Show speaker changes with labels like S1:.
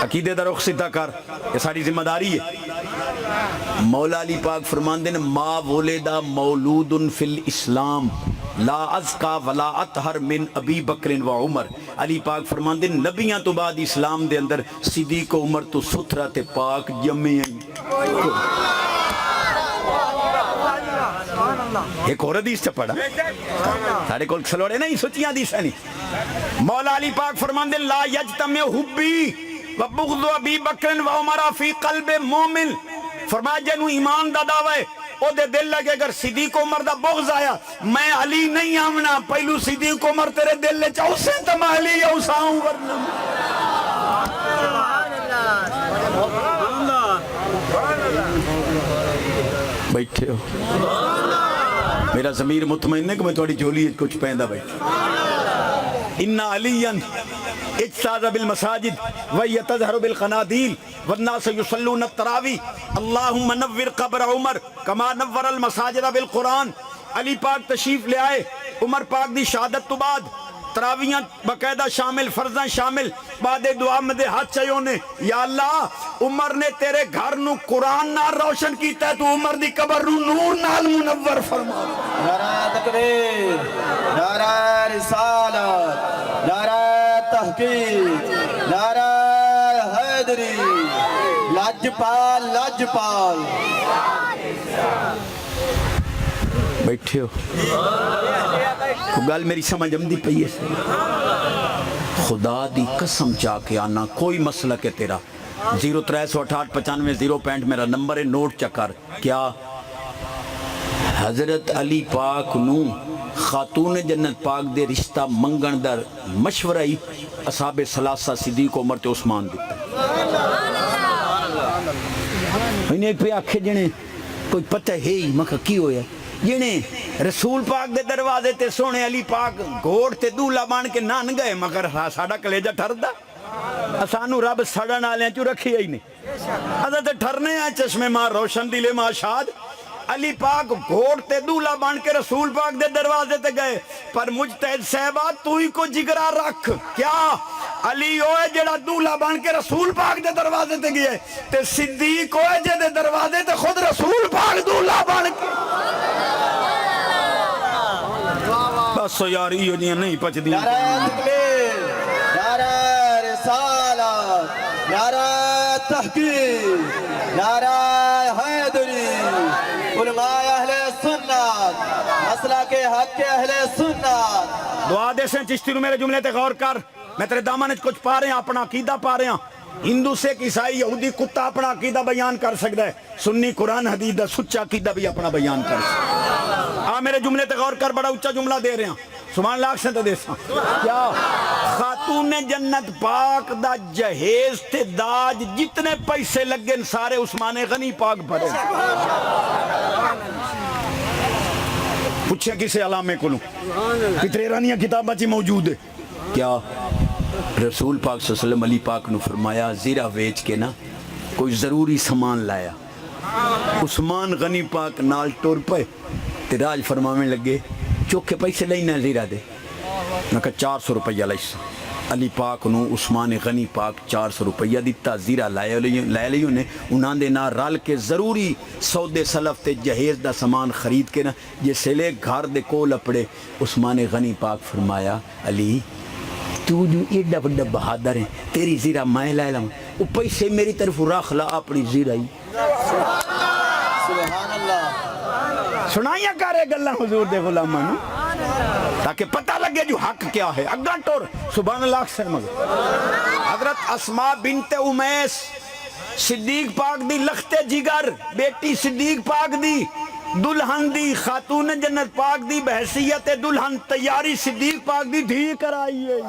S1: عقیدے دا رخ سیدھا کر، یہ ساری ذمہ داری ہے۔ مولا علی پاک فرماندے نے ما ولد مولود فی الاسلام لا ازکا ولا اطہر من ابی بکر و عمر۔ علی پاک فرماندے نبیاں تو بعد اسلام دے اندر صدیق و عمر تو ستھرا تے پاک جمے ہیں۔ ایک اور حدیث سے پڑھا سارے کول سلوڑے نہیں سچیاں حدیث نہیں۔ مولا علی پاک فرماندے لا یجتمع حبی و بغض ابی بکر و عمر فی قلب مومن، فرمایا جنوں ایمان دا دعوی ہے او دے دل لگے اگر صدیق عمر دا بغض آیا میں علی نہیں آمنا، پہلو صدیق عمر تیرے دل لے چاہو سے تو میں علی اوساؤں ورنہ بیٹھے ہو۔ میرا ضمیر مطمئن ہے کہ میں تھوڑی جھولی کچھ پہندا بیٹھا۔ ان علی اجتاز بالمساجد ویتظہر بالقنادیل والناس یصلون التراوی اللہم نور قبر عمر کما نور المساجد بالقرآن۔ علی پاک تشریف لے آئے، عمر پاک دی شہادت تو بعد تراویاں باقاعدہ شامل، فرضاں شامل، بعد دعا میں دے ہاتھ چاہیوں نے یا اللہ عمر نے تیرے گھر نو قرآن نال روشن کیتا ہے تو عمر دی قبر نو نور نال منور فرما۔
S2: نعرہ تکبیر، نعرہ رسالت، نعرہ تحقیق، نعرہ حیدری، لاجپال لاجپال۔
S1: بیٹھے ہو گل میری سمجھ آمدی پئی ہے؟ خدا دی قسم چاہ کے آنا کوئی مسئلہ کہ تیرا 036895 میرا نمبر ہے، نوٹ چکر کیا حضرت علی پاک نو خاتون جنت پاک دے رشتہ منگن در مشورہ ہی اصحاب ثلاثہ صدیق عمر تے عثمان دیتا۔ انہیں ایک پہ آکھے جنہیں کوئی پتہ ہے ہی مکہ کی ہویا جنہیں رسول پاک دے دروازے تے سونے علی پاک گھوڑ تے دولا بان کے نان گئے مگر ساڑا کلیجہ ٹھر دا اسانو رب سڑن آلیں چو رکھی ہی نہیں حضرت ٹھرنے ہیں چشمے ماں روشن دلے ماں شاد۔ علی پاک گھوڑ تے دولا بان کے رسول پاک دے دروازے تے گئے پر مجتہد صحبہ تو ہی کو جگرہ رکھ کیا علی ہوئے جڑا دولا بان کے رسول پاک دے دروازے تے گئے تے صدیق ہوئے جے دے دروازے تے خود رسول پاک دولا بان کے بس یاری ہو جیاں نہیں پچ دیا۔
S2: نعرہ تکبیر، نعرہ رسالت، نعرہ تحقیق، نعرہ حیدری، علماء اہل سنت، مسئلہ کے حق کے اہل سنت۔
S1: دعا دے سے چشتی رو میرے جملے تے غور کر، میں تیرے دامن کچھ پا رہے ہیں اپنا عقیدہ پا رہے ہیں۔ ہندو سکھ عیسائی یہودی کتا اپنا عقیدہ بیان کر سکتا ہے، سنی قرآن حدیث دا سچا عقیدہ بھی اپنا بیان کر سکتا ہے۔ میرے جملے تے غور کر، بڑا اچھا جملہ دے رہے ہیں سبحان اللہ سے تے دے سا کیا خاتون جنت پاک دا جہیز تے داج جتنے پیسے لگن سارے عثمان غنی پاک بھرے۔ پوچھے کسے علامے کو لوں کتنے رانیاں کتابہ چی موجود ہے کیا رسول پاک صلی اللہ علیہ وسلم علی پاک نے فرمایا زیرہ ویچ کے نا کوئی ضروری سامان لایا، عثمان غنی پاک نال ٹور پے تے راج فرماویں لگے چوکھے پیسے لینا زیرہ دے، میں کہا 400 روپیہ لائسا۔ علی پاک نو عثمان غنی پاک 400 روپیہ دیتا، زیرہ لائے لیوں نے انہاں دے نا رال کے ضروری سودے سلف تے جہیز دا سامان خرید کے نا یہ سلے گھر دے کول اپڑے عثمان غنی پاک فرمایا علی تو جو ایڈا بڑا بہادر ہیں تیری زیرہ میں لائے لاؤں وہ پیسے میری طرف رکھ لا اپنی زیرہ ہی۔
S2: سبحان اللہ،
S1: سنائیاں کرے گلہ حضور دے غلامانو تاکہ پتہ لگے جو حق کیا ہے اگاں ٹور سبحان اللہ سے مگر۔ حضرت اسماء بنت امیس صدیق پاک دی لخت جگر بیٹی صدیق پاک دی دلہن دی خاتون جنت پاک دی بحثیت دلہن تیاری صدیق پاک دی دھی کرائی ہے۔